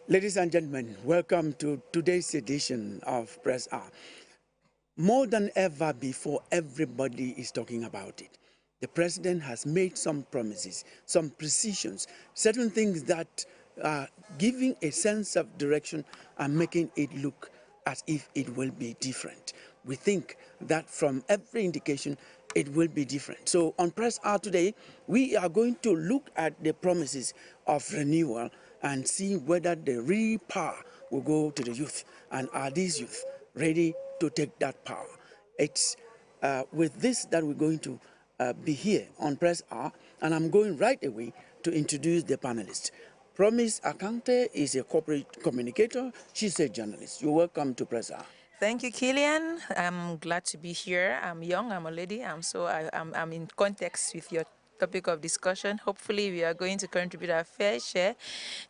Ladies and gentlemen, welcome to today's edition of Press Hour. More than ever before, everybody is talking about it. The president has made some promises, some precisions, certain things that are giving a sense of direction and making it look as if it will be different. We think that from every indication, it will be different. So on Press Hour today, we are going to look at the promises of renewal and see whether the real power will go to the youth, and are these youth ready to take that power. It's with this that we're going to be here on Press Hour, and I'm going right away to introduce the panelists. Promise Akante is a corporate communicator. She's a journalist. You're welcome to Press Hour. Thank you, Killian. I'm glad to be here. I'm young, I'm a lady, I'm in context with your topic of discussion. Hopefully, we are going to contribute our fair share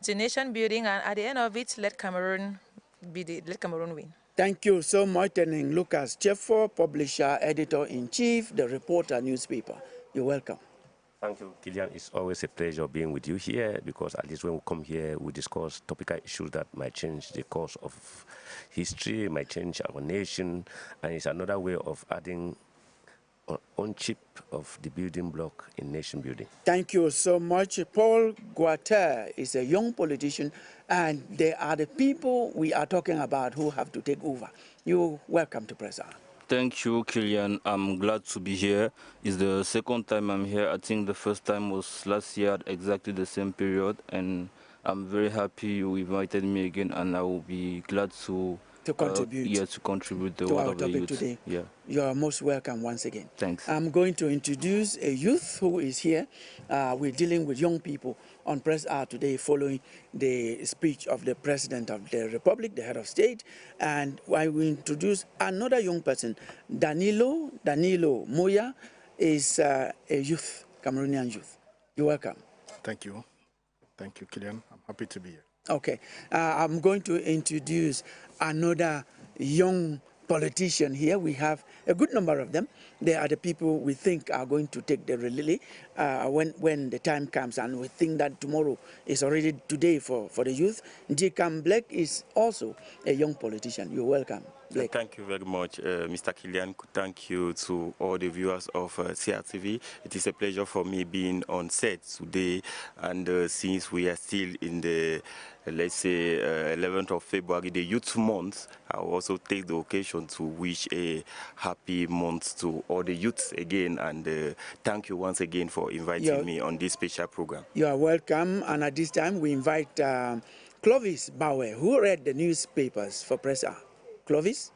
to nation building, and at the end of it, let Cameroon win. Thank you so much, Tening Lucas Cheffo, publisher, editor-in-chief, the Reporter newspaper. You're welcome. Thank you, Killian. It's always a pleasure being with you here, because at least when we come here, we discuss topical issues that might change the course of history, might change our nation, and it's another way of adding on chip of the building block in nation building. Thank you so much. Paul Guater is a young politician, and they are the people we are talking about who have to take over. You're welcome to Press Hour. Thank you, Killian. I'm glad to be here. It's the second time I'm here. I think the first time was last year at exactly the same period, and I'm very happy you invited me again, and I will be glad to contribute. To contribute the to word our of the topic youth. today. Yeah. You are most welcome once again. Thanks. I'm going to introduce a youth who is here. We're dealing with young people on Press Hour today following the speech of the President of the Republic, the head of state. And I will introduce another young person, Danilo Moya, is a youth, Cameroonian youth. You're welcome. Thank you. Thank you, Killian. I'm happy to be here. Okay. I'm going to introduce another young politician here. We have a good number of them. They are the people we think are going to take the relay when the time comes, and we think that tomorrow is already today for the youth. Njikam Blake is also a young politician. You're welcome, Blake. Thank you very much, Mr. Killian. Thank you to all the viewers of CRTV. It is a pleasure for me being on set today, and since we are still in the let's say 11th of February, the Youth Month, I will also take the occasion to wish a happy month to all the youths again, and thank you once again for inviting me on this special program. You are welcome, and at this time we invite Clovis Bauer, who read the newspapers for Press Hour. Clovis?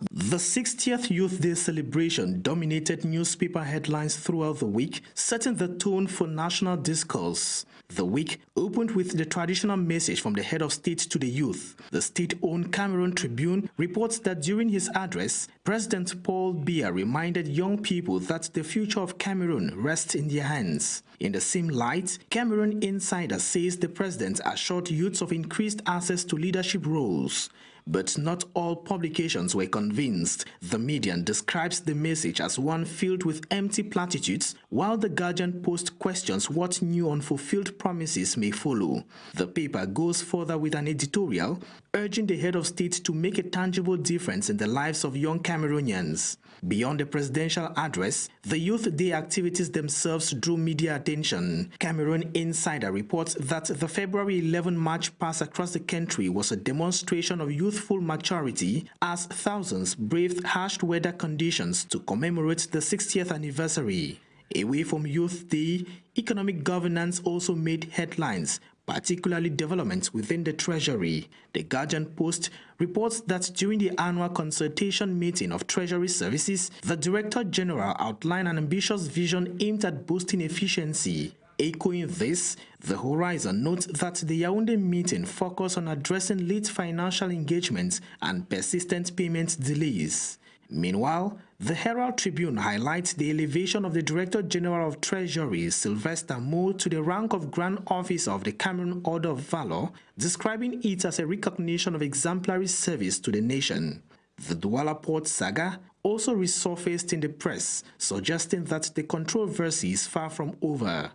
The 60th Youth Day celebration dominated newspaper headlines throughout the week, setting the tone for national discourse. The week opened with the traditional message from the head of state to the youth. The state-owned Cameroon Tribune reports that during his address, President Paul Biya reminded young people that the future of Cameroon rests in their hands. In the same light, Cameroon Insider says the president assured youths of increased access to leadership roles. But not all publications were convinced. The Median describes the message as one filled with empty platitudes, while the Guardian Post questions what new unfulfilled promises may follow. The paper goes further with an editorial urging the head of state to make a tangible difference in the lives of young Cameroonians. Beyond the presidential address, the Youth Day activities themselves drew media attention. Cameroon Insider reports that the February 11 march past across the country was a demonstration of youthful maturity as thousands braved harsh weather conditions to commemorate the 60th anniversary. Away from Youth Day, economic governance also made headlines, particularly developments within the Treasury. The Guardian Post reports that during the annual consultation meeting of Treasury Services, the Director General outlined an ambitious vision aimed at boosting efficiency. Echoing this, the Horizon notes that the Yaoundé meeting focused on addressing late financial engagements and persistent payment delays. Meanwhile, the Herald Tribune highlights the elevation of the Director General of Treasury, Sylvester Moore, to the rank of Grand Officer of the Cameroon Order of Valor, describing it as a recognition of exemplary service to the nation. The Douala Port saga also resurfaced in the press, suggesting that the controversy is far from over.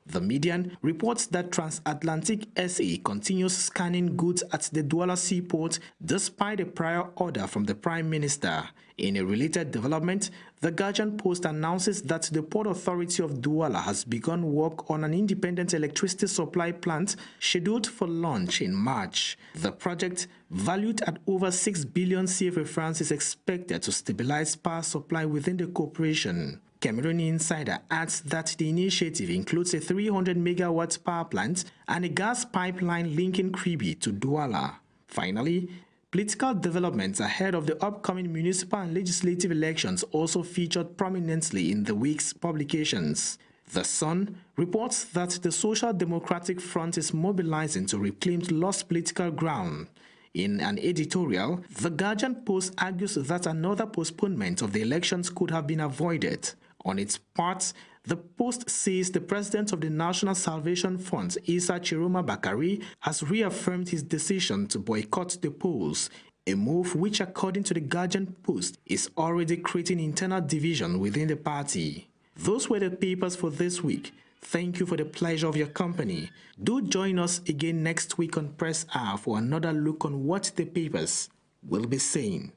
The Median reports that Transatlantic SA continues scanning goods at the Douala seaport despite a prior order from the Prime Minister. In a related development, the Guardian Post announces that the Port Authority of Douala has begun work on an independent electricity supply plant scheduled for launch in March. The project, valued at over 6 billion CFA francs, is expected to stabilize power supply within the corporation. Cameroon Insider adds that the initiative includes a 300 megawatt power plant and a gas pipeline linking Kribi to Douala. Finally, political developments ahead of the upcoming municipal and legislative elections also featured prominently in the week's publications. The Sun reports that the Social Democratic Front is mobilizing to reclaim lost political ground. In an editorial, the Guardian Post argues that another postponement of the elections could have been avoided. On its part, the Post says the president of the National Salvation Front, Issa Chiroma Bakari, has reaffirmed his decision to boycott the polls, a move which, according to the Guardian Post, is already creating internal division within the party. Those were the papers for this week. Thank you for the pleasure of your company. Do join us again next week on Press Hour for another look on what the papers will be saying.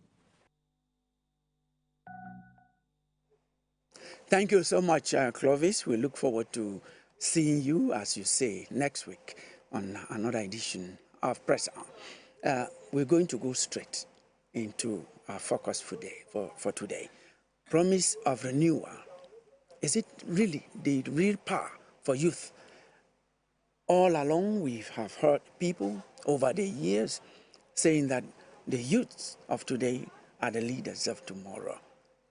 Thank you so much, Clovis. We look forward to seeing you, as you say, next week on another edition of Press Hour. We're going to go straight into our focus for today. Promise of renewal. Is it really the real power for youth? All along, we have heard people over the years saying that the youths of today are the leaders of tomorrow.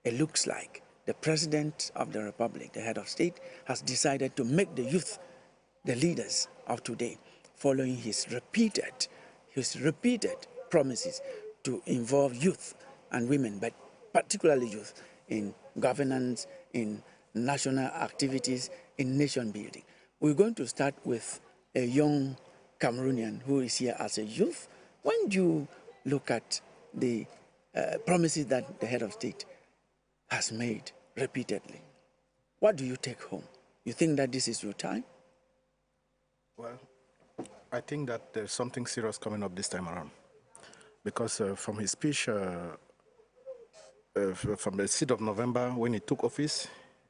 It looks like the President of the Republic, the head of state, has decided to make the youth the leaders of today, following his repeated promises to involve youth and women, but particularly youth, in governance, in national activities, in nation building. We're going to start with a young Cameroonian who is here as a youth. When you look at the promises that the head of state has made repeatedly, what do you take home? You think that this is your time? Well, I think that there's something serious coming up this time around. Because from his speech from the 6th of November, when he took office,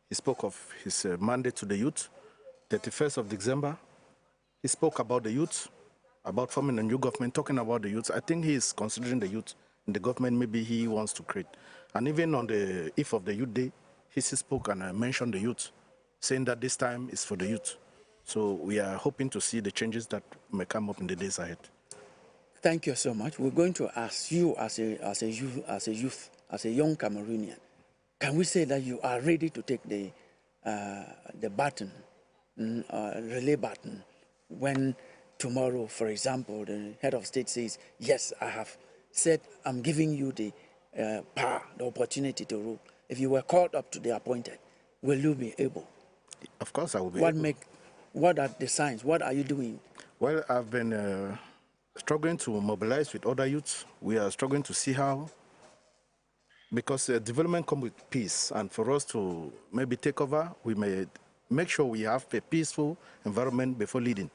he spoke of his mandate to the youth. 31st of December, he spoke about the youth, about forming a new government, talking about the youth. I think he is considering the youth in the government maybe he wants to create. And even on the eve of the Youth Day, he spoke and mentioned the youth, saying that this time is for the youth. So we are hoping to see the changes that may come up in the days ahead. Thank you so much. We're going to ask you as a young Cameroonian, can we say that you are ready to take the baton, relay baton, when tomorrow, for example, the head of state says, yes, I have said I'm giving you the power, the opportunity to rule. If you were called up to the appointed, will you be able? Of course I will be able. What are the signs? What are you doing? Well, I've been struggling to mobilize with other youths. We are struggling to see how, because development comes with peace, and for us to maybe take over, we may make sure we have a peaceful environment before leading.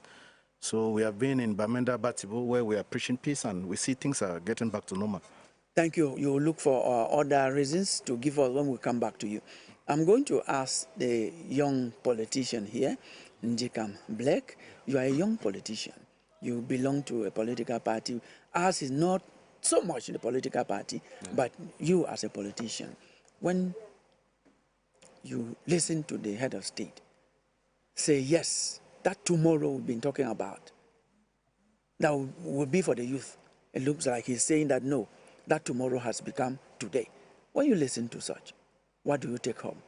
So we have been in Bamenda, Batibo, where we are preaching peace, and we see things are getting back to normal. Thank you. You will look for other reasons to give us when we come back to you. I'm going to ask the young politician here, Njikam Blake. You are a young politician. You belong to a political party. Ours is not so much the political party, but you as a politician, when you listen to the head of state say, yes, that tomorrow we've been talking about, that will be for the youth. It looks like he's saying that no, that tomorrow has become today. When you listen to such, what do you take home?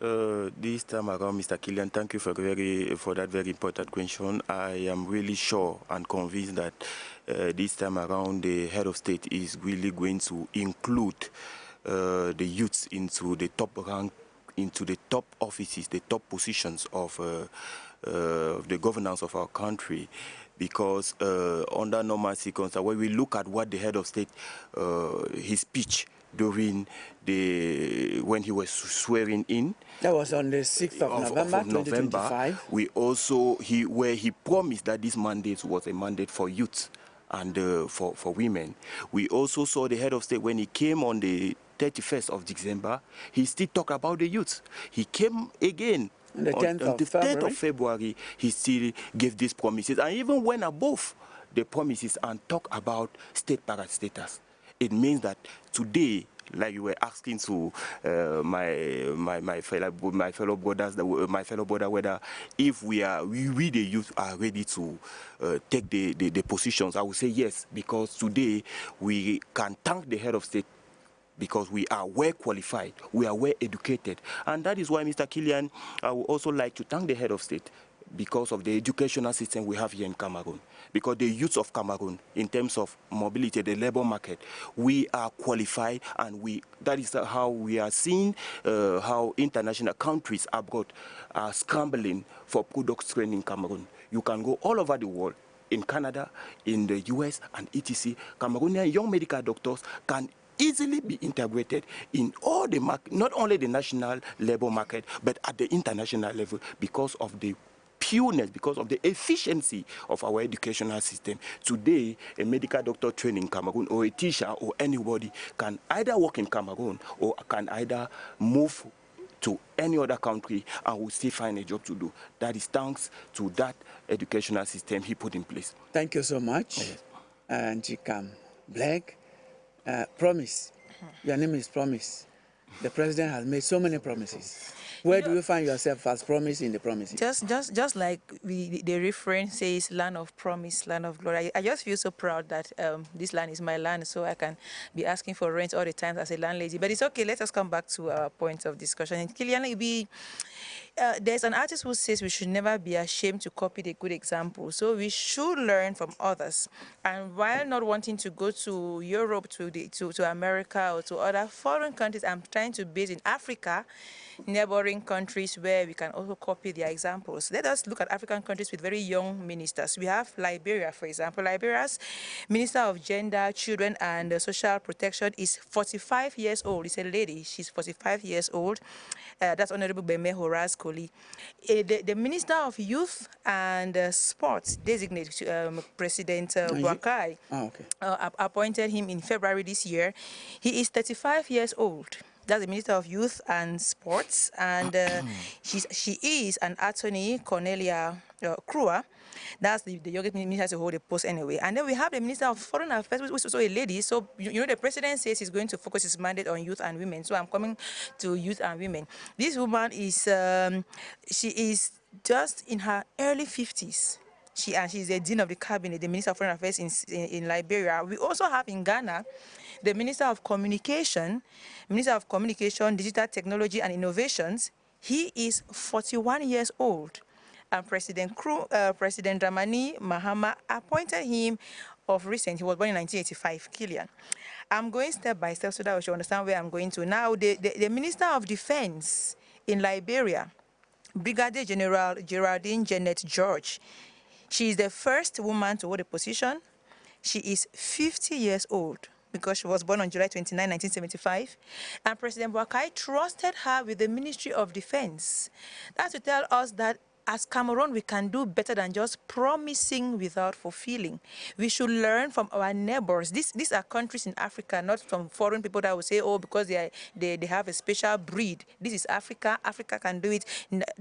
This time around, Mr. Killian, thank you for that very important question. I am really sure and convinced that this time around the head of state is really going to include the youths into the top rank, into the top offices, the top positions of the governance of our country. Because under normal circumstances, when we look at what the head of state, his speech during when he was swearing in. That was on the 6th of November, 2025. We also, where he promised that this mandate was a mandate for youth and for women. We also saw the head of state when he came on the 31st of December, he still talked about the youth. He came again on the 10th of February, he still gave these promises and even went above the promises and talked about state parastatals. It means that today, like you were asking to my fellow brothers, whether if we the youth are ready to take the positions, I would say yes, because today we can thank the head of state because we are well qualified, we are well educated. And that is why, Mr. Killian, I would also like to thank the head of state because of the educational system we have here in Cameroon. Because the youth of Cameroon, in terms of mobility, the labor market, we are qualified, and that is how we are seeing how international countries abroad are scrambling for products training in Cameroon. You can go all over the world, in Canada, in the US, and etc. Cameroonian young medical doctors can easily be integrated in all the market, not only the national labor market, but at the international level because of the pureness, because of the efficiency of our educational system. Today, a medical doctor trained in Cameroon or a teacher or anybody can either work in Cameroon or can either move to any other country and will still find a job to do. That is thanks to that educational system he put in place. Thank you so much. Yes. Njikam Blake. Promise. Your name is Promise. The president has made so many promises. Where do you find yourself as promise in the promises? Just like the refrain says, land of promise, land of glory. I just feel so proud that this land is my land, so I can be asking for rent all the time as a landlady. But it's okay. Let us come back to our point of discussion. And Killian, there's an artist who says we should never be ashamed to copy the good example. So we should learn from others. And while not wanting to go to Europe, to America, or to other foreign countries, I'm trying to base in Africa, neighboring countries where we can also copy their examples. Let us look at African countries with very young ministers. We have Liberia, for example. Liberia's Minister of Gender, Children, and Social Protection is 45 years old. It's a lady. She's 45 years old. That's Honorable Beme Horace Koli. The Minister of Youth and Sports, designated President Boakai, appointed him in February this year. He is 35 years old. That's the Minister of Youth and Sports, and she is an attorney, Cornelia Krua. That's the youngest minister to hold a post anyway. And then we have the Minister of Foreign Affairs, which is also a lady. So, you know, the president says he's going to focus his mandate on youth and women. So I'm coming to youth and women. This woman is, she is just in her early 50s. She's the Dean of the Cabinet, the Minister of Foreign Affairs in Liberia. We also have in Ghana, the Minister of Communication, Digital Technology and Innovations. He is 41 years old. And President Dramani Mahama appointed him of recent. He was born in 1985, Killian. I'm going step by step so that we should understand where I'm going to. Now, the Minister of Defense in Liberia, Brigadier General Geraldine Janet George. She is the first woman to hold a position. She is 50 years old because she was born on July 29, 1975. And President Boakai trusted her with the Ministry of Defense. That's to tell us that as Cameroon, we can do better than just promising without fulfilling. We should learn from our neighbors. These are countries in Africa, not from foreign people that will say, oh, because they have a special breed. This is Africa. Africa can do it.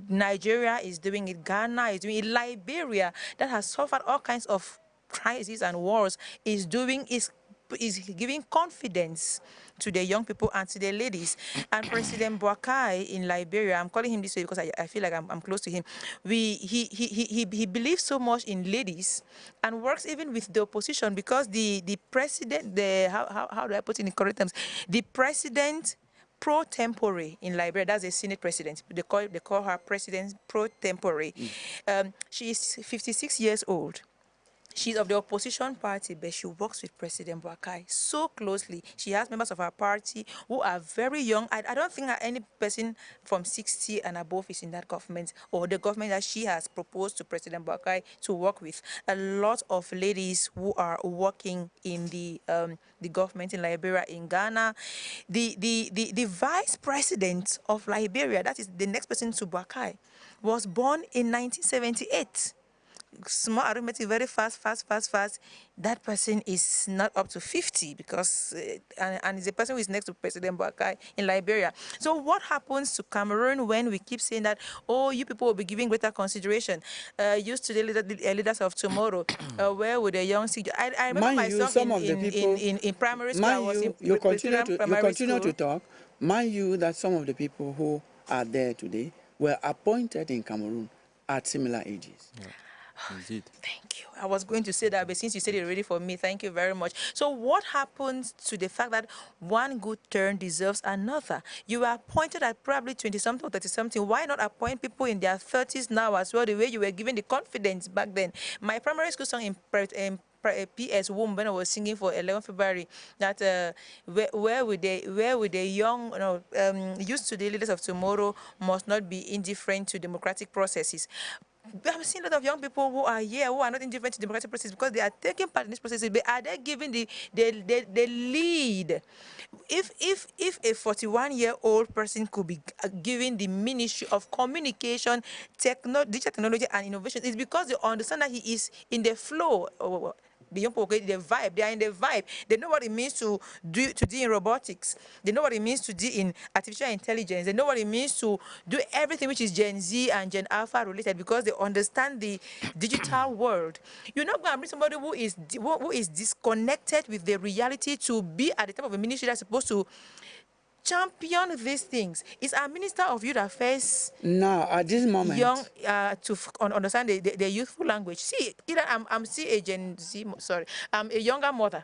Nigeria is doing it. Ghana is doing it. Liberia, that has suffered all kinds of crises and wars, is giving confidence to the young people and to the ladies. And President Boakai in Liberia, I'm calling him this way because I feel like I'm close to him. He believes so much in ladies and works even with the opposition because the president, how do I put it in correct terms? The president pro tempore in Liberia, that's a Senate president. They call her president pro tempore. She is 56 years old. She's of the opposition party, but she works with President Boakai so closely. She has members of her party who are very young. I don't think that any person from 60 and above is in that government, or the government that she has proposed to President Boakai to work with. A lot of ladies who are working in the government in Liberia, in Ghana. The vice president of Liberia, that is the next person to Boakai, was born in 1978. Small arithmetic, very fast. That person is not up to 50 because, and is a person who is next to President Boakai in Liberia. So what happens to Cameroon when we keep saying that, oh, you people will be giving greater consideration? Used to the leaders of tomorrow, where would the young see? I remember my song in primary school. I was in you continue school. to talk. Mind you that some of the people who are there today were appointed in Cameroon at similar ages. Yeah. Indeed. Thank you. I was going to say that, but since you said it already for me, thank you very much. So what happens to the fact that one good turn deserves another? You were appointed at probably 20-something or 30-something. Why not appoint people in their 30s now as well, the way you were given the confidence back then? My primary school song in PS Womb, when I was singing for 11 February, that where would the young, used to the leaders of tomorrow must not be indifferent to democratic processes. I'm seeing a lot of young people who are here who are not indifferent to democratic process because they are taking part in this process. But are they giving the lead? If a 41-year-old person could be given the Ministry of Communication, Digital Technology and Innovation, it's because they understand that he is in the flow. The young people get the vibe. They are in the vibe. They know what it means to do in robotics. They know what it means to do in artificial intelligence. They know what it means to do everything which is Gen Z and Gen Alpha related because they understand the digital world. You're not going to bring somebody who is disconnected with the reality to be at the top of a ministry that's supposed to champion these things. Is our Minister of Youth Affairs now at this moment young to understand the youthful language? See, I'm still a Gen Z. Sorry, I'm a younger mother.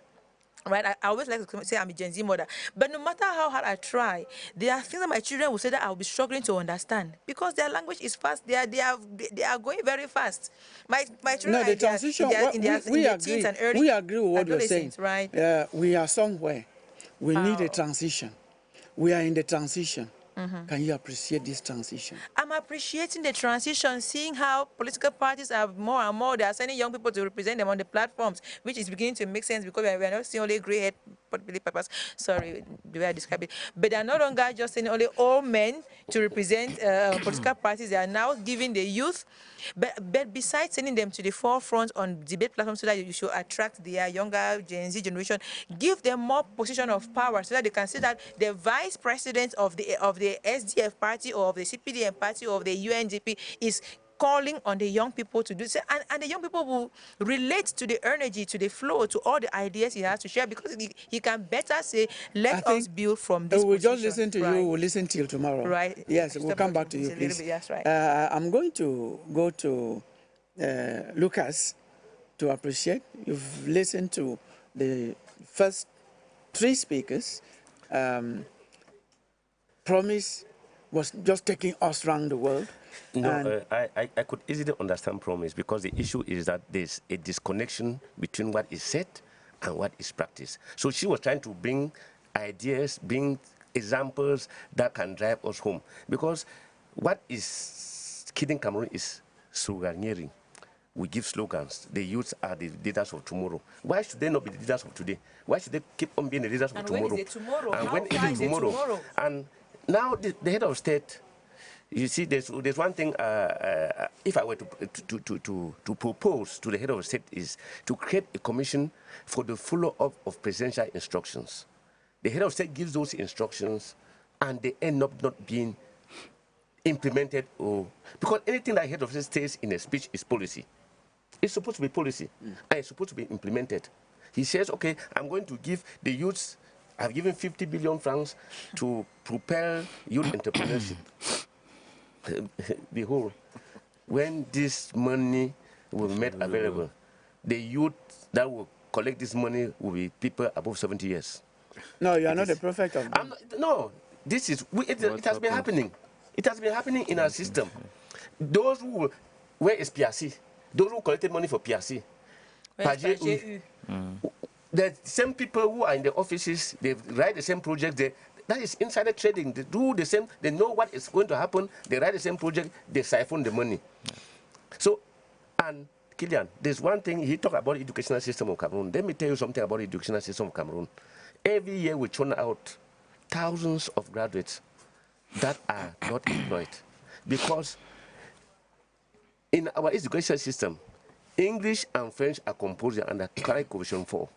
Right, I always like to say I'm a Gen Z mother, but no matter how hard I try, there are things that my children will say that I'll be struggling to understand because their language is fast. They are going very fast. My children no, the transition. We agree with what you're saying. Right? We are somewhere. We need a transition. We are in the transition. Can you appreciate this transition? I'm appreciating the transition, seeing how political parties are more and more. They are sending young people to represent them on the platforms, which is beginning to make sense because we are not seeing only gray-haired papers. Sorry, the way I describe it. But they are no longer just sending only old men to represent political parties. They are now giving the youth. But besides sending them to the forefront on debate platforms so that you should attract their younger Gen Z generation, give them more position of power so that they can see that the vice president of the SDF party or of the CPDM party or of the UNDP is calling on the young people to do so, and the young people will relate to the energy, to the flow, to all the ideas he has to share because he can better say, let us build from this We'll position. just listen to you, we'll listen till tomorrow. Right. Yes, we'll come back to you, please. Yes, right. I'm going to go to Lucas to appreciate. You've listened to the first three speakers. Promise was just taking us around the world. No, I could easily understand Promise because the issue is that there's a disconnection between what is said and what is practiced. So she was trying to bring ideas, bring examples that can drive us home. Because what is killing Cameroon is sloganeering. We give slogans. The youths are the leaders of tomorrow. Why should they not be the leaders of today? Why should they keep on being the leaders of tomorrow? When is it tomorrow? And when is it tomorrow? And now the head of state, you see, there's one thing. If I were to propose to the head of state is to create a commission for the follow-up of presidential instructions. The head of state gives those instructions, and they end up not being implemented. Because anything that head of state says in a speech is policy. It's supposed to be policy, and it's supposed to be implemented. He says, okay, I'm going to give the youths. I've given 50 billion francs to propel youth entrepreneurship. Behold, when this money will be made available, the youth that will collect this money will be people above 70 years. No, you are not a prophet of that. No, this is, it has been happening. It has been happening in our system. Those who, where is PRC? Those who collected money for PRC, Pajé. The same people who are in the offices, they write the same project. That is insider trading. They do the same. They know what is going to happen. They write the same project. They siphon the money. So, and Kilian, there's one thing he talked about educational system of Cameroon. Let me tell you something about the educational system of Cameroon. Every year we churn out thousands of graduates that are not employed because in our education system, English and French are composed under carry coefficient 4.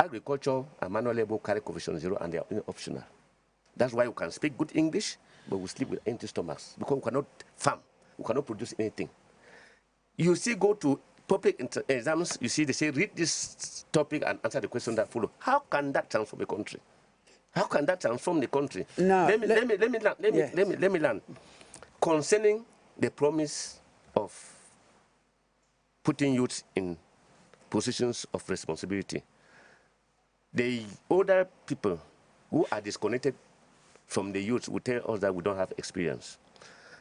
Agriculture and manual labor carry coefficient 0 and they are optional. That's why we can speak good English, but we sleep with empty stomachs because we cannot farm, we cannot produce anything. You see, go to public exams, you see they say read this topic and answer the question that follow. How can that transform a country? How can that transform the country? No, let me learn. Concerning the promise of putting youth in positions of responsibility, the older people who are disconnected from the youth will tell us that we don't have experience.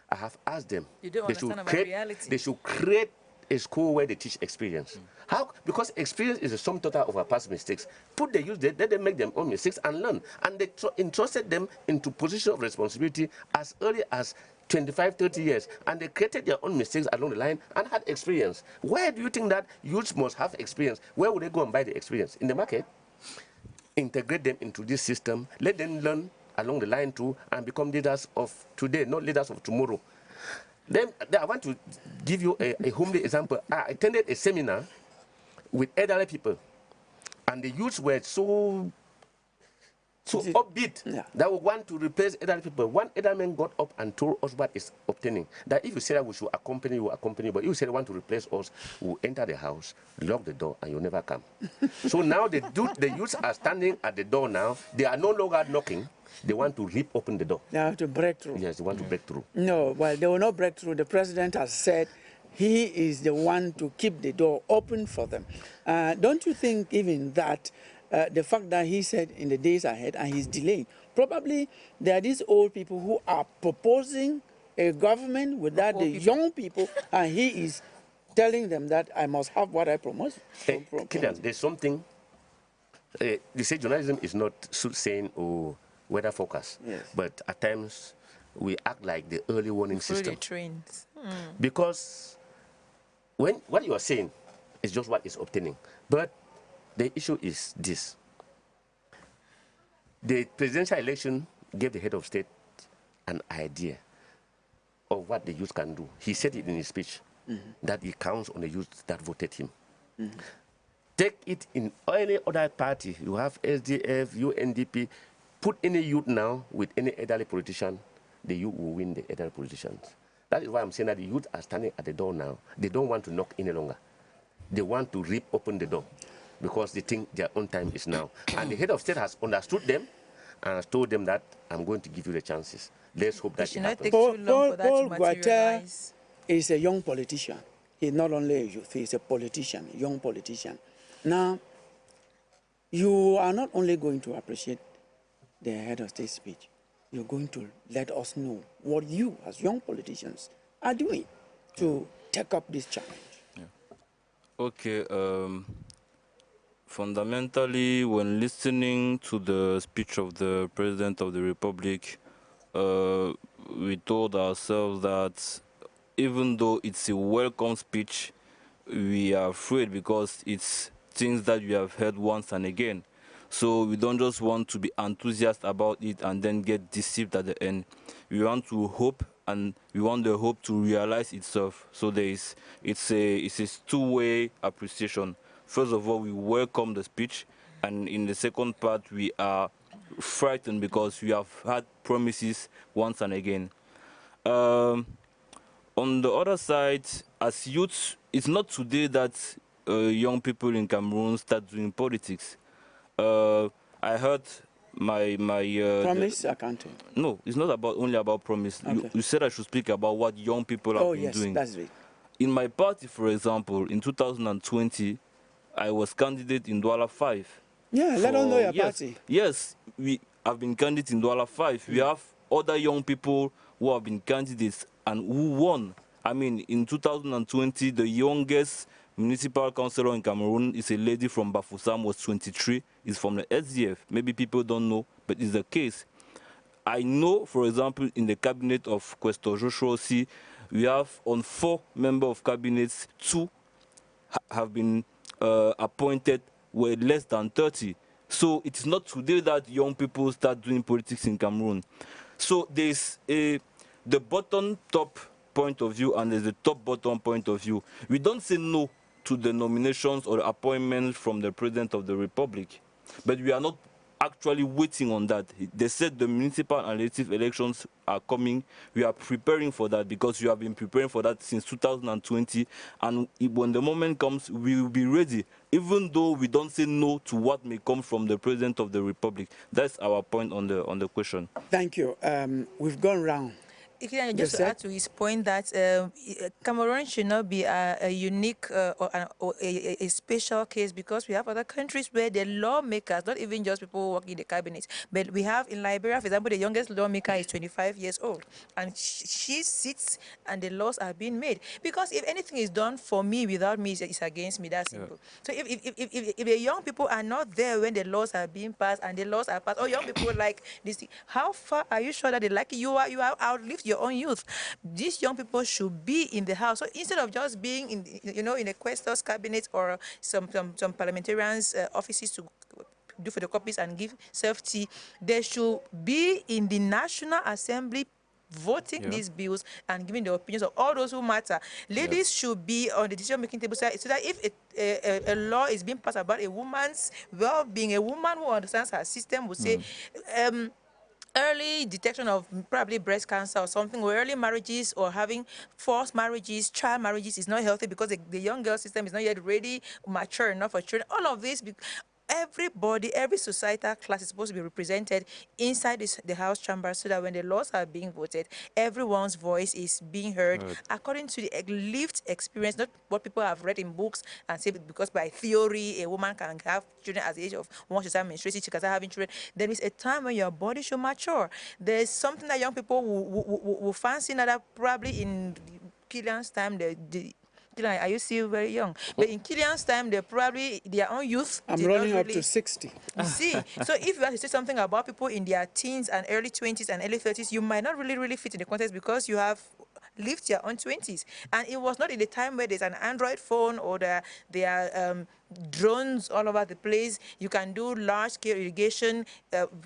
I have asked them, they should create a school where they teach experience. How? Because experience is the sum total of our past mistakes. Put the youth there, let them make their own mistakes and learn. And they entrusted them into position of responsibility as early as 25, 30 years. And they created their own mistakes along the line and had experience. Where do you think that youths must have experience? Where would they go and buy the experience? In the market? Integrate them into this system, let them learn along the line too, and become leaders of today, not leaders of tomorrow. Then I want to give you a homely example. I attended a seminar with elderly people, and the youths were so upbeat that we want to replace elderly people. One elderly man got up and told us what is obtaining. That if you say that we should accompany you, but if you say they want to replace us, we'll enter the house, lock the door, and you'll never come. So now the youths are standing at the door now. They are no longer knocking. They want to rip open the door. They have to break through. Yes, they want to break through. No, well, they will not break through. The president has said he is the one to keep the door open for them. Don't you think even that the fact that he said in the days ahead and he's delaying, probably there are these old people who are proposing a government without the young people, and he is telling them that I must have what I promise. Kilian, there's something, they say journalism is not soothsaying or weather forecast, but at times we act like the early warning system. Because what you are saying is just what is obtaining. But the issue is this. The presidential election gave the head of state an idea of what the youth can do. He said it in his speech, that he counts on the youth that voted him. Take it in any other party. You have SDF, UNDP. Put any youth now with any elderly politician, the youth will win the elderly politicians. That is why I'm saying that the youth are standing at the door now. They don't want to knock any longer. They want to rip open the door because they think their own time is now. And the head of state has understood them and has told them that I'm going to give you the chances. Let's hope that it happens. Paul Gualtier is a young politician. He's not only a youth, he's a politician, a young politician. Now, you are not only going to appreciate the head of state speech, you're going to let us know what you, as young politicians, are doing to take up this challenge. Okay, fundamentally, when listening to the speech of the President of the Republic, we told ourselves that even though it's a welcome speech, we are afraid because it's things that we have heard once and again. So we don't just want to be enthusiastic about it and then get deceived at the end. We want to hope, and we want the hope to realize itself. So it's a two-way appreciation. First of all, we welcome the speech, and in the second part, we are frightened because we have had promises once and again. On the other side, as youths, it's not today that young people in Cameroon start doing politics. I heard my promise accounting. No, it's not only about promise. Okay. You said I should speak about what young people have been doing. That's it. In my party, for example, in 2020, I was candidate in Douala 5. Yeah, let us know your party. Yes, we have been candidate in Douala 5. We have other young people who have been candidates and who won. I mean, in 2020, the youngest municipal councillor in Cameroon is a lady from Bafoussam, was 23, is from the SDF. Maybe people don't know, but it's the case. I know, for example, in the cabinet of Questor Joshua Ossi, we have on 4 members of cabinets, 2 have been appointed were less than 30. So it is not today that young people start doing politics in Cameroon. So there's the bottom top point of view and there's the top bottom point of view. We don't say no to the nominations or the appointments from the President of the Republic, but we are not actually waiting on that. They said the municipal and legislative elections are coming. We are preparing for that because we have been preparing for that since 2020. And when the moment comes, we will be ready, even though we don't say no to what may come from the President of the Republic. That's our point on the question. Thank you. We've gone round. Just to add to his point that Cameroon should not be a unique or a special case, because we have other countries where the lawmakers, not even just people working in the cabinet, but we have in Liberia, for example, the youngest lawmaker is 25 years old, and she sits and the laws are being made. Because if anything is done for me without me, it's against me. That's simple. So if the young people are not there when the laws are being passed and the laws are passed, or young people like this thing, how far are you sure that they like you are outlived your own youth? These young people should be in the house. So instead of just being in a questor's cabinet or some parliamentarians' offices to do photocopies and give safety, they should be in the National Assembly voting these bills and giving the opinions of all those who matter. Ladies should be on the decision-making table so that if a law is being passed about a woman's well-being, a woman who understands her system will say, early detection of probably breast cancer or something, or early marriages or having forced marriages, child marriages is not healthy because the young girl system is not yet ready, mature enough for children. All of this, everybody, every societal class is supposed to be represented inside the House chamber so that when the laws are being voted, everyone's voice is being heard according to the lived experience, not what people have read in books and say because by theory a woman can have children at the age of once she starts menstruating, she can start having children. There is a time when your body should mature. There's something that young people will fancy now that probably in Killian's time, are you still very young? But in Killian's time, they're probably their own youth. I'm running up to 60. You see, so if you have to say something about people in their teens and early 20s and early 30s, you might not really fit in the context because you have lived your own 20s. And it was not in the time where there's an Android phone or there are drones all over the place. You can do large-scale irrigation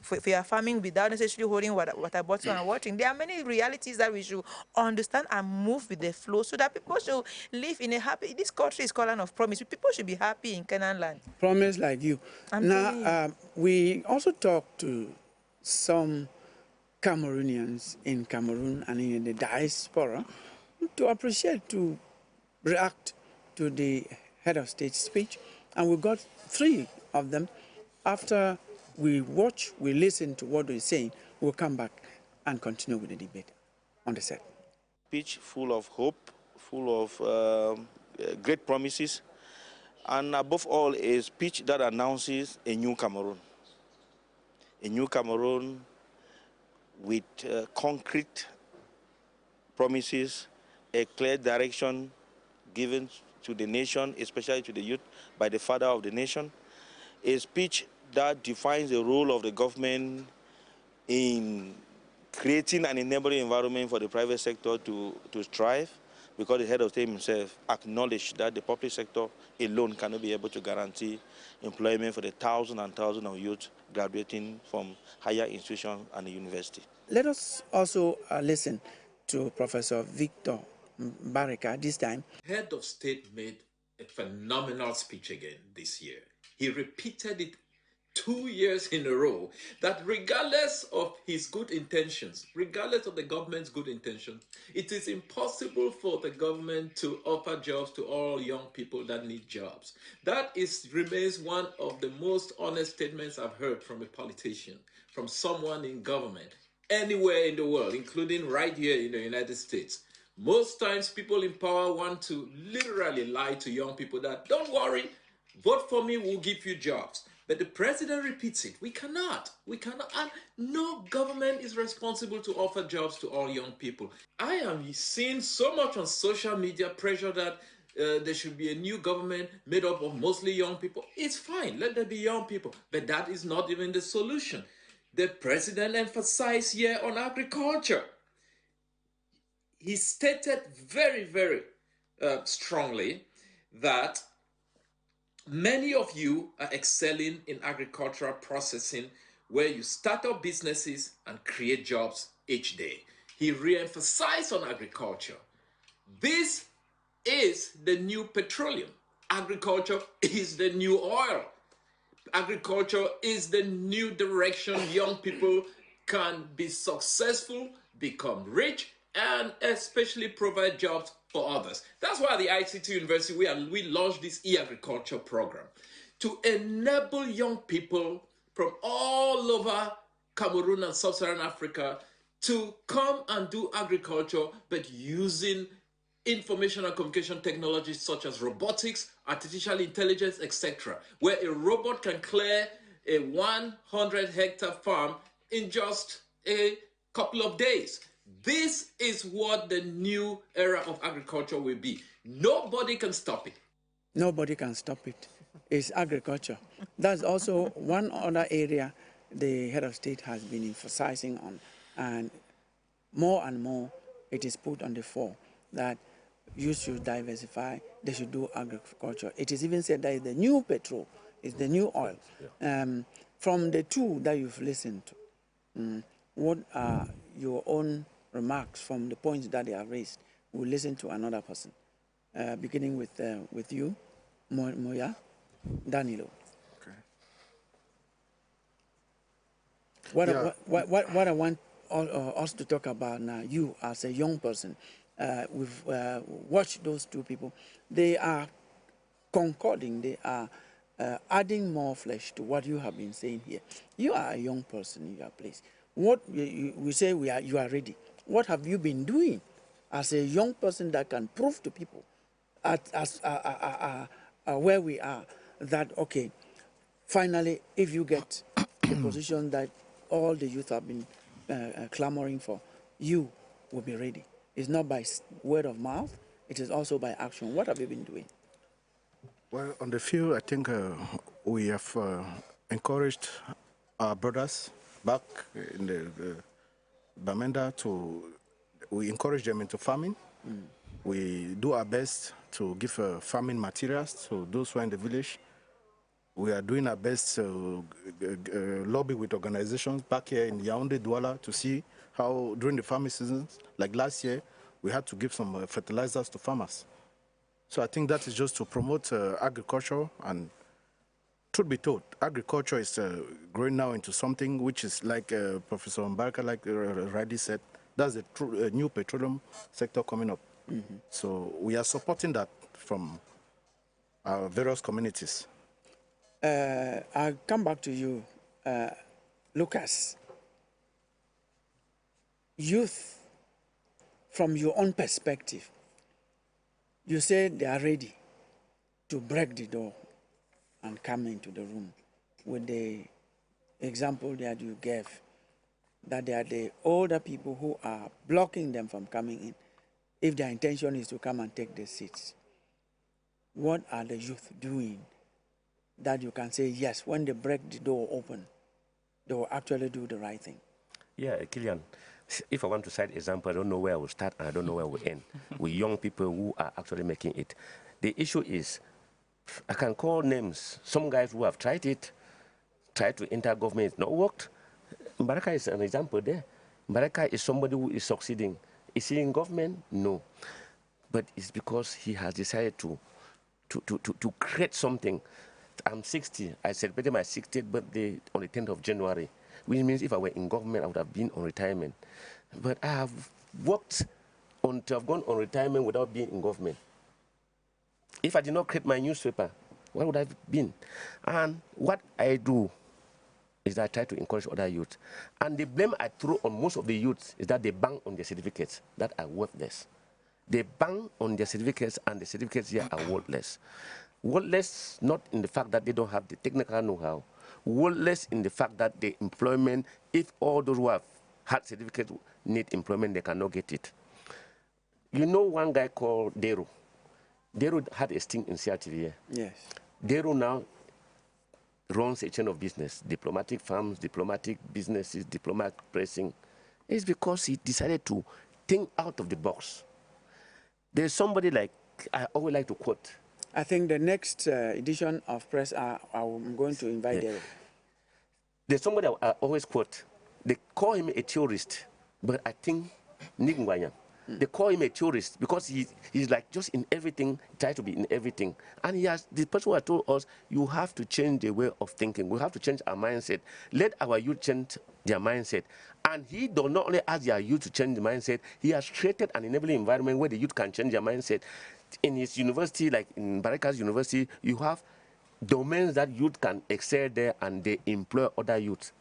for your farming without necessarily holding water bottle and watering. There are many realities that we should understand and move with the flow so that people should live in a happy... This country is called land of promise. People should be happy in Canaan land. Promise like you. Now, we also talked to some Cameroonians in Cameroon and in the diaspora to appreciate, to react to the head of state speech. And we got 3 of them. After we watch, we listen to what they're saying, we'll come back and continue with the debate on the set. Speech full of hope, full of great promises, and above all, a speech that announces a new Cameroon. A new Cameroon with concrete promises, a clear direction given to the nation, especially to the youth, by the father of the nation. A speech that defines the role of the government in creating an enabling environment for the private sector to strive, because the head of state himself acknowledged that the public sector alone cannot be able to guarantee employment for the thousands and thousands of youth graduating from higher institutions and the university. Let us also listen to Professor Victor Barika this time. Head of state made a phenomenal speech again this year. He repeated it 2 years in a row, that regardless of his good intentions, regardless of the government's good intentions, it is impossible for the government to offer jobs to all young people that need jobs. That remains one of the most honest statements I've heard from a politician, from someone in government, anywhere in the world, including right here in the United States. Most times people in power want to literally lie to young people that, don't worry, vote for me, we'll give you jobs. But the president repeats it. We cannot. And no government is responsible to offer jobs to all young people. I am seeing so much on social media pressure that there should be a new government made up of mostly young people. It's fine, let there be young people, but that is not even the solution. The president emphasized here on agriculture. He stated very, very strongly that many of you are excelling in agricultural processing, where you start up businesses and create jobs each day. He re-emphasized on agriculture. This is the new petroleum. Agriculture is the new oil. Agriculture is the new direction young people can be successful, become rich, and especially provide jobs for others. That's why at the ICT University we launched this e-agriculture program to enable young people from all over Cameroon and Sub-Saharan Africa to come and do agriculture, but using information and communication technologies such as robotics, artificial intelligence, etc., where a robot can clear a 100-hectare farm in just a couple of days. This is what the new era of agriculture will be. Nobody can stop it. Nobody can stop it. It's agriculture. That's also one other area the head of state has been emphasizing on, and more it is put on the fore that you should diversify, they should do agriculture. It is even said that it's the new petrol, it's the new oil. Yeah. From the two that you've listened to, what are your own remarks from the points that they have raised? We'll listen to another person, beginning with you, Moya, Danilo. Okay. What I want us to talk about now, you as a young person, we've watched those two people. They are concording, they are adding more flesh to what you have been saying here. You are a young person in your place. What we say you are ready. What have you been doing as a young person that can prove to people where we are that, okay, finally, if you get the position that all the youth have been clamoring for, you will be ready. It's not by word of mouth, it is also by action. What have you been doing? Well, on the field, I think we have encouraged our brothers back in the Bamenda we encourage them into farming. We do our best to give farming materials to those who are in the village. We are doing our best to lobby with organizations back here in Yaoundé, Douala, to see how during the farming seasons, like last year, we had to give some fertilizers to farmers. So I think that is just to promote agriculture, and truth be told, agriculture is growing now into something which is like Professor Mbaraka, like Radi said, that's a new petroleum sector coming up. Mm-hmm. So we are supporting that from our various communities. I'll come back to you, Lucas. Youth, from your own perspective, you said they are ready to break the door and come into the room with the example that you gave, that they are the older people who are blocking them from coming in if their intention is to come and take the seats. What are the youth doing that you can say, yes, when they break the door open, they will actually do the right thing? Yeah, Killian, if I want to cite example, I don't know where I will start and I don't know where I will end. With young people who are actually making it. The issue is, I can call names. Some guys who have tried it, tried to enter government, it's not worked. Mbaraka is an example there. Mbaraka is somebody who is succeeding. Is he in government? No. But it's because he has decided to create something. I'm 60. I celebrated my 60th birthday on the 10th of January, which means if I were in government, I would have been on retirement. But I have worked to have gone on retirement without being in government. If I did not create my newspaper, what would I have been? And what I do is that I try to encourage other youth. And the blame I throw on most of the youths is that they bang on their certificates that are worthless. They bang on their certificates, and the certificates here are worthless. Worthless not in the fact that they don't have the technical know-how. Worthless in the fact that the employment, if all those who have had certificates need employment, they cannot get it. You know one guy called Dero. Dero had a sting in CRTV. Yes. Dero now runs a chain of business, diplomatic firms, diplomatic businesses, diplomatic pressing. It's because he decided to think out of the box. There's somebody like, I always like to quote. I think the next edition of Press, I'm going to invite Dero. There's somebody I always quote. They call him a tourist, but I think Nick Ngwanyam. They call him a tourist because he's like just in everything, try to be in everything. And the person who has told us, you have to change the way of thinking. We have to change our mindset. Let our youth change their mindset. And he does not only ask their youth to change the mindset, he has created an enabling environment where the youth can change their mindset. In his university, like in Barakas University, you have domains that youth can excel there and they employ other youth.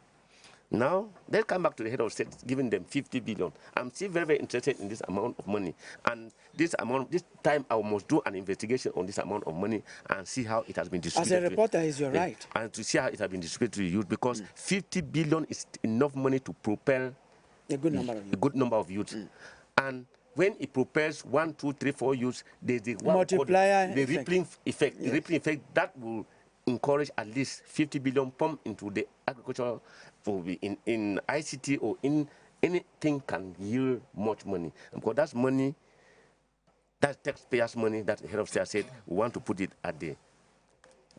Now, let's come back to the head of state, giving them 50 billion. I'm still very, very interested in this amount of money. And this time, I must do an investigation on this amount of money and see how it has been distributed. As a reporter, is your right. And to see how it has been distributed to the youth, because 50 billion is enough money to propel a good number of youth. A good number of youth. And when it propels 1, 2, 3, 4 youths, there's the multiplier the rippling effect. Yes. The rippling effect that will encourage at least 50 billion pumped into the agriculture in ICT or in anything can yield much money. Because that's money, that's taxpayers' money that the head of state said we want to put it at the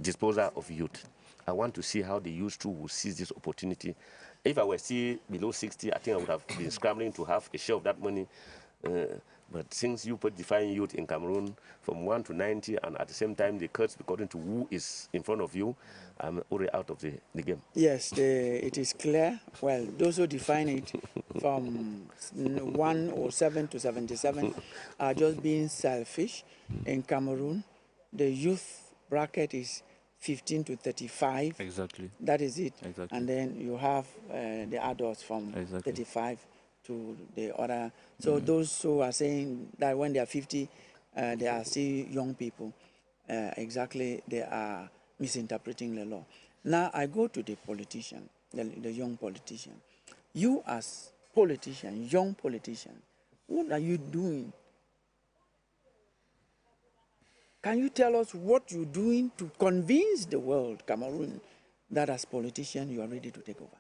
disposal of youth. I want to see how the youth too will seize this opportunity. If I were still below 60, I think I would have been scrambling to have a share of that money. But since you put define youth in Cameroon from 1 to 90, and at the same time the cuts according to who is in front of you, I'm already out of the game. Yes, it is clear. Well, those who define it from 107 to 77 are just being selfish. In Cameroon, the youth bracket is 15 to 35. Exactly. That is it. Exactly. And then you have the adults from 35 to the other. So those who are saying that when they are 50, they are still young people, exactly, they are misinterpreting the law. Now I go to the politician, the young politician. You as politician, young politician, what are you doing? Can you tell us what you're doing to convince the world, Cameroon, that as politician you are ready to take over?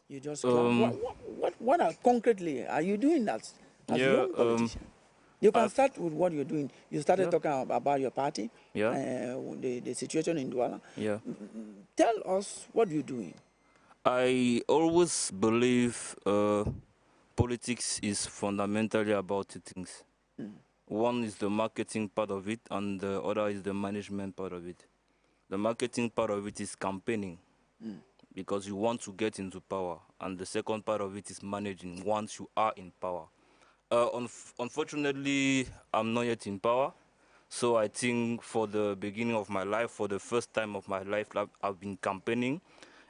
You just what are concretely are you doing as young politician? You can start with what you're doing. You started talking about your party, the situation in Douala. Yeah. Tell us what you're doing. I always believe politics is fundamentally about two things. One is the marketing part of it, and the other is the management part of it. The marketing part of it is campaigning, because you want to get into power, and the second part of it is managing once you are in power. Unfortunately, I'm not yet in power, so I think for the beginning of my life, for the first time of my life, I've been campaigning.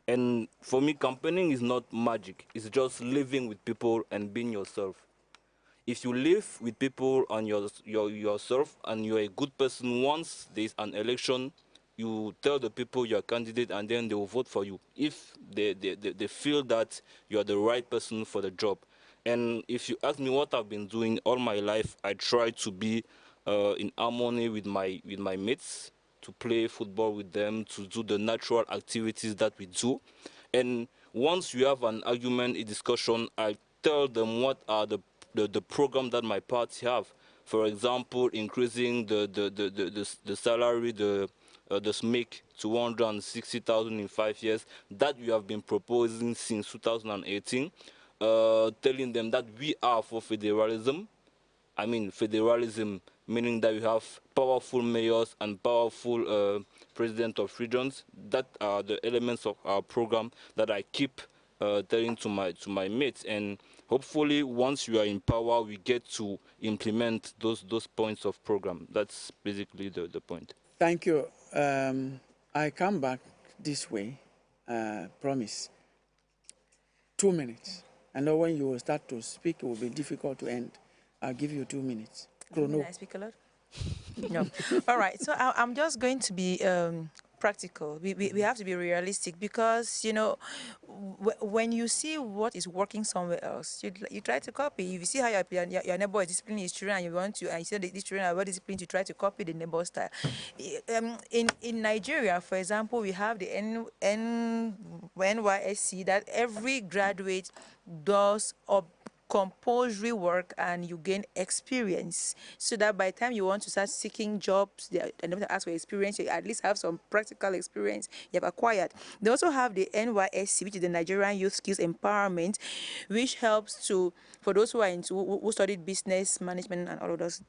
And for me, campaigning is not magic. It's just living with people and being yourself. If you live with people and yourself and you're a good person, once there's an election, you tell the people you're a candidate and then they will vote for you if they feel that you're the right person for the job. And if you ask me what I've been doing all my life, I try to be in harmony with my mates, to play football with them, to do the natural activities that we do. And once you have an argument, a discussion, I tell them what are the program that my party have. For example, increasing the salary, the SMIC to 160,000 in 5 years, that we have been proposing since 2018, telling them that we are for federalism. I mean, federalism meaning that we have powerful mayors and powerful president of regions. That are the elements of our program that I keep telling to my mates. And hopefully, once you are in power, we get to implement those points of program. That's basically the point. Thank you. I come back this way, promise. 2 minutes. I know when you will start to speak, it will be difficult to end. I'll give you 2 minutes. Can I speak a lot? No. All right. So I'm just going to be practical. We have to be realistic because, you know, when you see what is working somewhere else, you try to copy. If you see how your neighbor is disciplining his children and you want to, and you see that these children are well disciplined, to try to copy the neighbor's style. In Nigeria, for example, we have the NYSC that every graduate does compulsory work and you gain experience, so that by the time you want to start seeking jobs and don't ask for experience, you at least have some practical experience you have acquired. They also have the NYSC, which is the Nigerian Youth Skills Empowerment, which helps for those who are who studied business management and all of those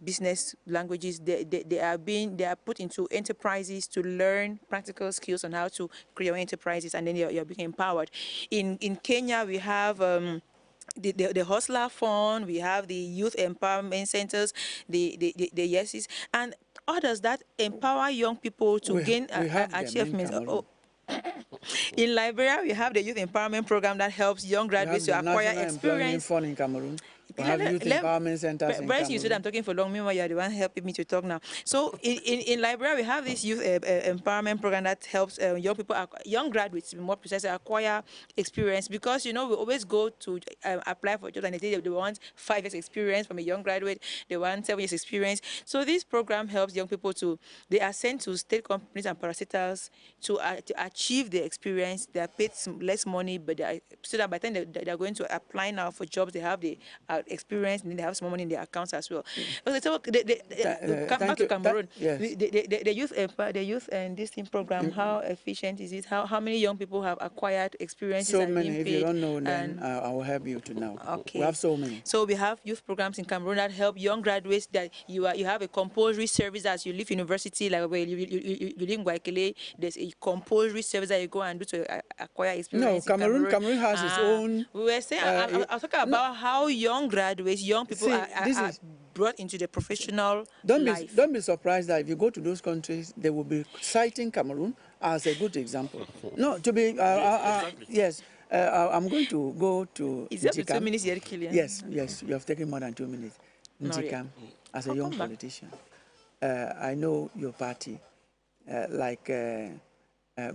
business languages. They are put into enterprises to learn practical skills on how to create your enterprises, and then you're being empowered. In Kenya, we have the Hustler Fund, we have the Youth Empowerment Centers, the YESIs, and others that empower young people to gain achievements. In Liberia, we have the Youth Empowerment Program that helps young graduates to acquire experience. Fund in Cameroon. We have youth empowerment centers in Cameroon. You said I'm talking for long. Meanwhile, you're the one helping me to talk now. So in Liberia, we have this youth empowerment program that helps young people, young graduates, to be more precise, acquire experience. Because, you know, we always go to apply for jobs and they say they want 5 years experience from a young graduate. They want 7 years experience. So this program helps young people they are sent to state companies and parastatals to achieve the experience. They are paid less money, but so that by the time they are going to apply now for jobs, they have the experience, and then they have some money in their accounts as well. Okay, so back to Cameroon. The youth and this team program, how efficient is it? How many young people have acquired experiences? So many. If you don't know, then I will help you to know. Okay. We have so many. So we have youth programs in Cameroon that help young graduates. That you have a compulsory service as you leave university, like where you live in Guayaquil. There's a compulsory service that you go and do to acquire experience. No, Cameroon has its own. We were saying, I was talking about how young graduates, young people are brought into the professional life. Don't be surprised that if you go to those countries, they will be citing Cameroon as a good example. No, to be yes. I'm going to go to. Is it 2 minutes yet, Killian? Yes, you have taken more than 2 minutes. Njikam, as a young politician, I know your party, like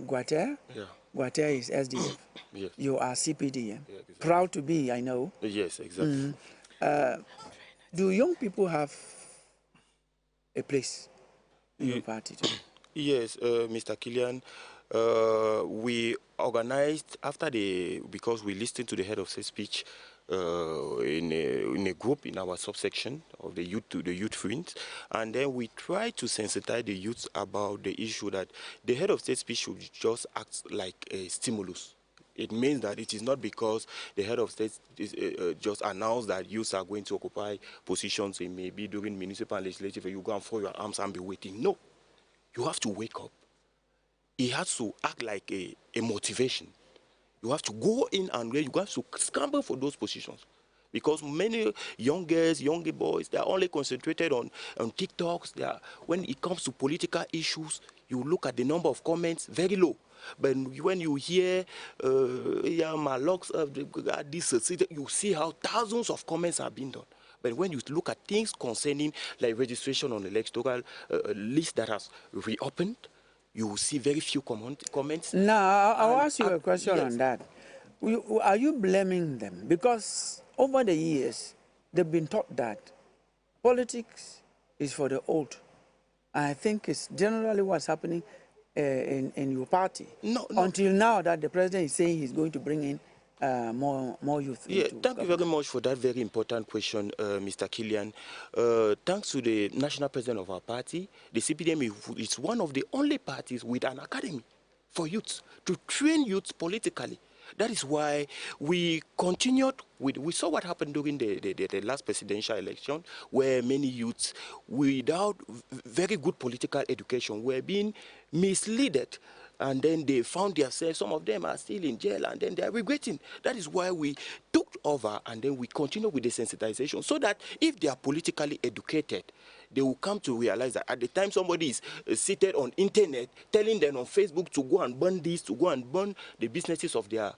Guater. Yeah. Guater is SDF. Yes. You are CPD. Yeah? Exactly. Proud to be, I know. Yes, exactly. Do young people have a place in your party too? Yes, Mr. Killian. We organized because we listened to the head of state speech in a group in our subsection of the youth friends, and then we try to sensitize the youth about the issue that the head of state speech should just act like a stimulus. It means that it is not because the head of state just announced that youths are going to occupy positions, it may be during municipal and legislative, you go and fold your arms and be waiting. No, you have to wake up. It has to act like a motivation. You have to go in and you have to scramble for those positions. Because many young girls, young boys, they are only concentrated on TikToks. When it comes to political issues, you look at the number of comments, very low. But when you hear, my locks of this, you see how thousands of comments are being done. But when you look at things concerning like registration on electoral list that has reopened, you will see very few comments. Now, I'll ask you a question on that. Are you blaming them? Because over the years, they've been taught that politics is for the old. I think it's generally what's happening in your party. No. Until now that the president is saying he's going to bring in more youth. Yeah, thank you very much for that very important question, Mr. Killian. Thanks to the national president of our party, the CPDM is one of the only parties with an academy for youths to train youths politically. That is why we continued we saw what happened during the last presidential election, where many youths without very good political education were being misled. And then they found themselves, some of them are still in jail, and then they are regretting. That is why we took over, and then we continue with the sensitization, so that if they are politically educated, they will come to realize that at the time somebody is seated on internet, telling them on Facebook to go and burn this, to go and burn the businesses of their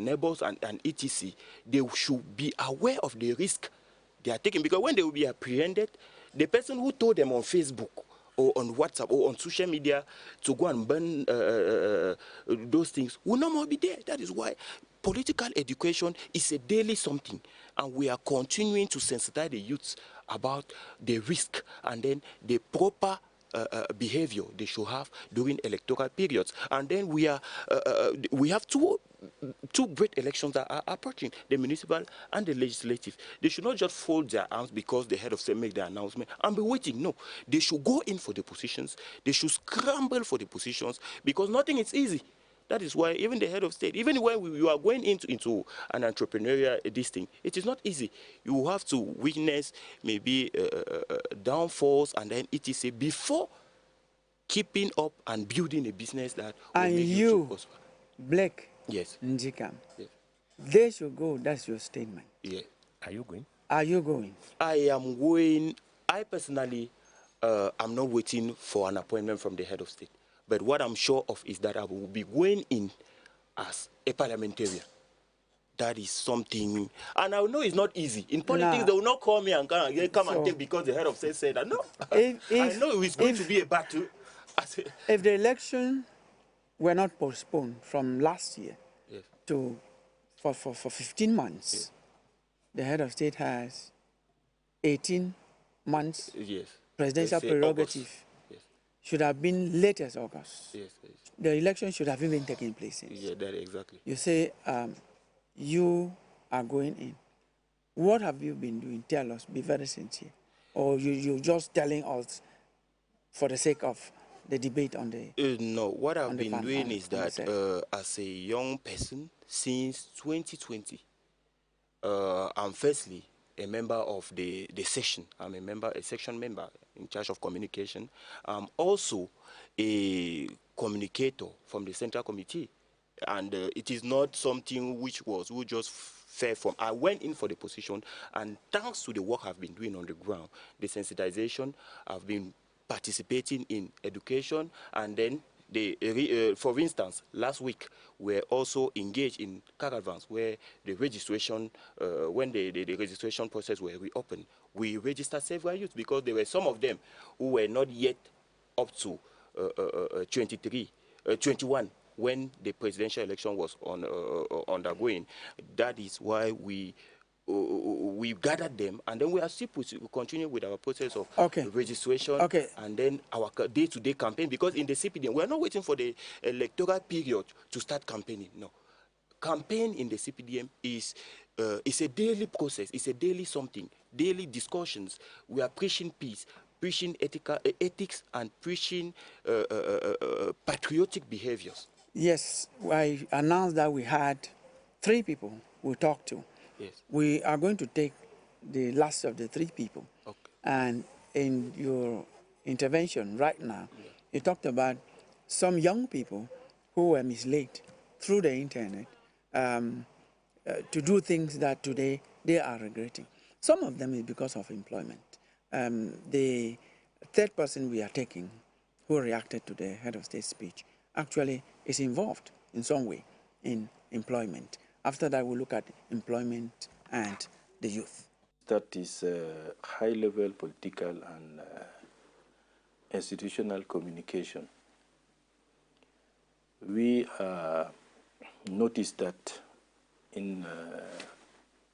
neighbors and etc., they should be aware of the risk they are taking. Because when they will be apprehended, the person who told them on Facebook or on WhatsApp or on social media to go and burn those things will no more be there. That is why political education is a daily something, and we are continuing to sensitize the youths about the risk and then the proper behavior they should have during electoral periods. And then we have two great elections that are approaching, the municipal and the legislative. They should not just fold their arms because the head of state make the announcement and be waiting. No, they should go in for the positions. They should scramble for the positions because nothing is easy. That is why even the head of state, even when you are going into an entrepreneurial this thing, it is not easy. You have to witness maybe downfalls and then etc. before keeping up and building a business that will and make you to prosper. Blake Yes. Njikam, Yes. they should go. That's your statement. Yeah. Are you going? Are you going? I am going. I personally, I'm not waiting for an appointment from the head of state. But what I'm sure of is that I will be going in as a parliamentarian. That is something, and I know it's not easy. In politics, they will not call me and come and take because the head of state said that. No, I know it's going to be a battle. If the election were not postponed from last year yes. for 15 months, yes. The head of state has 18 months yes. presidential prerogative. Yes. Should have been latest August. Yes, yes. The election should have even taken place since. Yeah, that exactly. You say you are going in. What have you been doing? Tell us. Be very sincere. Or you're just telling us for the sake of the debate on the... no, what I've been doing is that as a young person since 2020, I'm firstly a member of the section. I'm a section member in charge of communication. I'm also a communicator from the Central Committee. And it is not something which just fell from. I went in for the position, and thanks to the work I've been doing on the ground, the sensitization, I've been participating in education, and then for instance, last week we're also engaged in caravans where the registration, when the registration process were reopened, we registered several youths because there were some of them who were not yet up to 21 when the presidential election was undergoing. That is why we gathered them, and then we are still continue with our process of registration and then our day-to-day campaign, because in the CPDM, we are not waiting for the electoral period to start campaigning. No. Campaign in the CPDM is a daily process. It's a daily something, daily discussions. We are preaching peace, preaching ethics, and preaching patriotic behaviors. Yes, I announced that we had 3 people we talked to. Yes. We are going to take the last of the 3 people. Okay. And in your intervention right now, you talked about some young people who were misled through the internet to do things that today they are regretting. Some of them is because of employment. The 3rd person we are taking who reacted to the head of state speech actually is involved in some way in employment. After that, we'll look at employment and the youth. That is high-level political and institutional communication. We noticed that in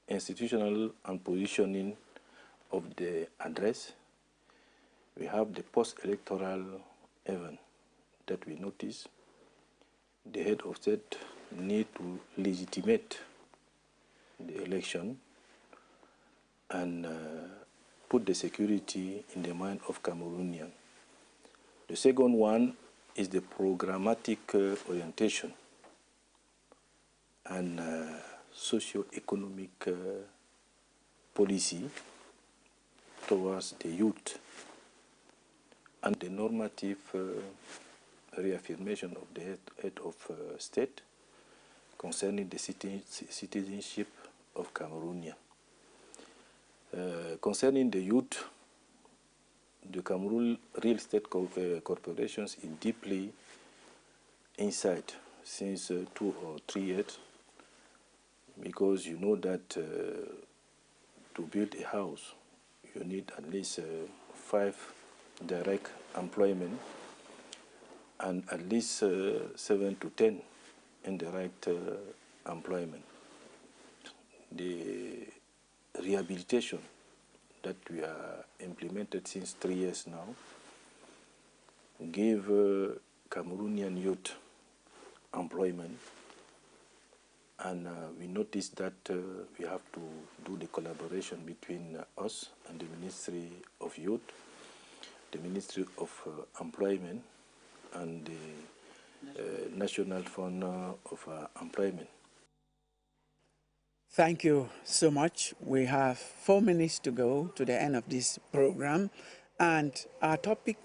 institutional and positioning of the address, we have the post-electoral event that we notice. The head of state need to legitimate the election and put the security in the mind of Cameroonian. The second one is the programmatic orientation and socio-economic policy towards the youth, and the normative reaffirmation of the head of state concerning the citizenship of Cameroonian. Concerning the youth, the Cameroon Real Estate Corporations is deeply inside since 2 or 3 years, because you know that to build a house, you need at least 5 direct employment, and at least 7 to 10 in the right employment. The rehabilitation that we are implemented since 3 years now gave Cameroonian youth employment, and we noticed that we have to do the collaboration between us and the Ministry of Youth, the Ministry of Employment, and the National Fund of Employment. Thank you so much. We have 4 minutes to go to the end of this program, and our topic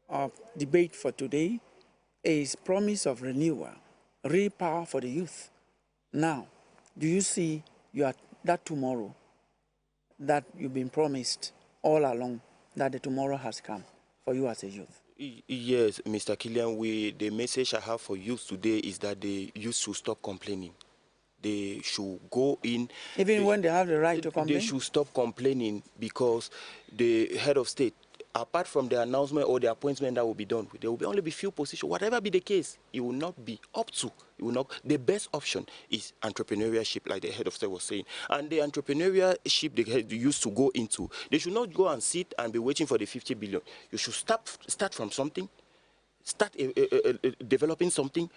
of debate for today is promise of renewal, real power for the youth. Now, do you see that tomorrow that you've been promised all along, that the tomorrow has come for you as a youth? Yes, Mr. Killian, the message I have for youth today is that the youth should stop complaining. They should go in. Even when they have the right to complain? They should stop complaining, because the head of state, apart from the announcement or the appointment that will be done, there will only be few positions. Whatever be the case, it will not be up to. It will not. The best option is entrepreneurship, like the head of state was saying. And the entrepreneurship they used to go into, they should not go and sit and be waiting for the 50 billion. You should start from something, start developing something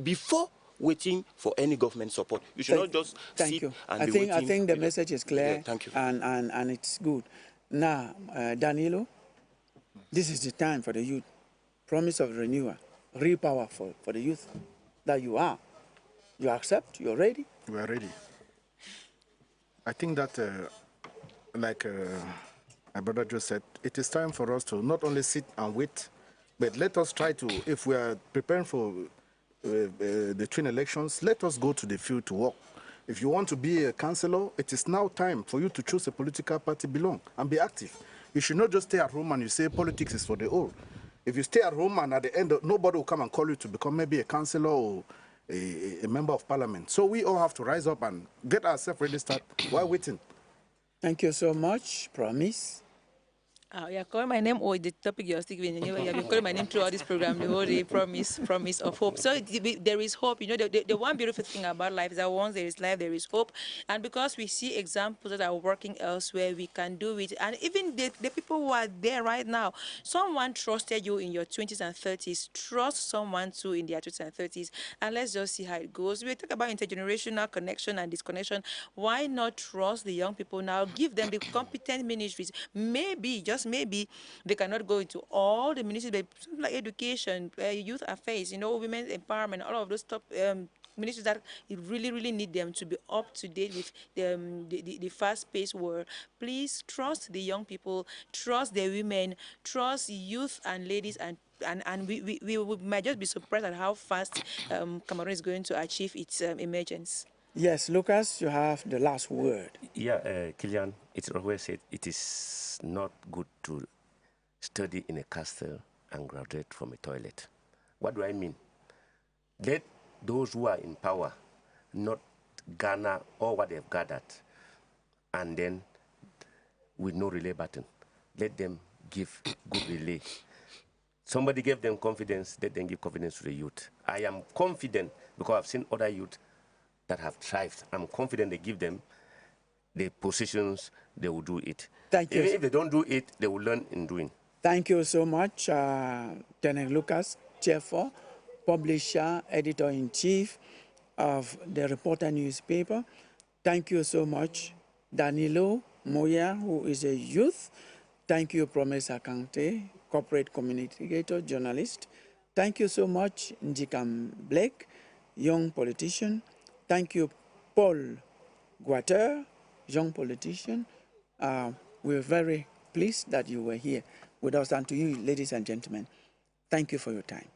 before waiting for any government support. You should not just sit and be waiting. I think the message is clear. Yeah, thank you. And it's good. Now, Danilo, this is the time for the youth. Promise of renewal, real power for the youth that you are. You accept, you're ready? We are ready. I think that, like my brother just said, it is time for us to not only sit and wait, but let us try to, if we are preparing for the twin elections, let us go to the field to work. If you want to be a councillor, it is now time for you to choose a political party belong and be active. You should not just stay at home and you say politics is for the old. If you stay at home and at the end, nobody will come and call you to become maybe a councillor or a member of parliament. So we all have to rise up and get ourselves ready to start while waiting. Thank you so much. Promise. Yeah, calling my name or the topic you're sticking with. You've been calling my name throughout this program, the whole day, promise of hope. So there is hope. You know, the one beautiful thing about life is that once there is life, there is hope. And because we see examples that are working elsewhere, we can do it. And even the people who are there right now, someone trusted you in your 20s and 30s. Trust someone too in their 20s and 30s. And let's just see how it goes. We talk about intergenerational connection and disconnection. Why not trust the young people now? Give them the competent ministries. Maybe, just maybe, they cannot go into all the ministries, but like education, youth affairs, you know, women's empowerment, all of those top ministries that you really need them to be up to date with the fast-paced world. Please trust the young people, trust the women, trust youth and ladies, and we might just be surprised at how fast Cameroon is going to achieve its emergence. Yes, Lucas, you have the last word. Yeah, Killian, it's always said it is not good to study in a castle and graduate from a toilet. What do I mean? Let those who are in power not garner all what they've gathered, and then with no relay button, let them give good relay. Somebody gave them confidence, let them give confidence to the youth. I am confident, because I've seen other youth that have thrived. I'm confident they give them the positions, they will do it. Thank you. Even if they don't do it, they will learn in doing. Thank you so much, Lieutenant Lucas Chefo, publisher, editor-in-chief of the Reporter newspaper. Thank you so much, Danilo Moya, who is a youth. Thank you, Promise Akante, corporate communicator, journalist. Thank you so much, Njikam Blake, young politician. Thank you, Paul Guater, young politician. We're very pleased that you were here with us, and to you, ladies and gentlemen, thank you for your time.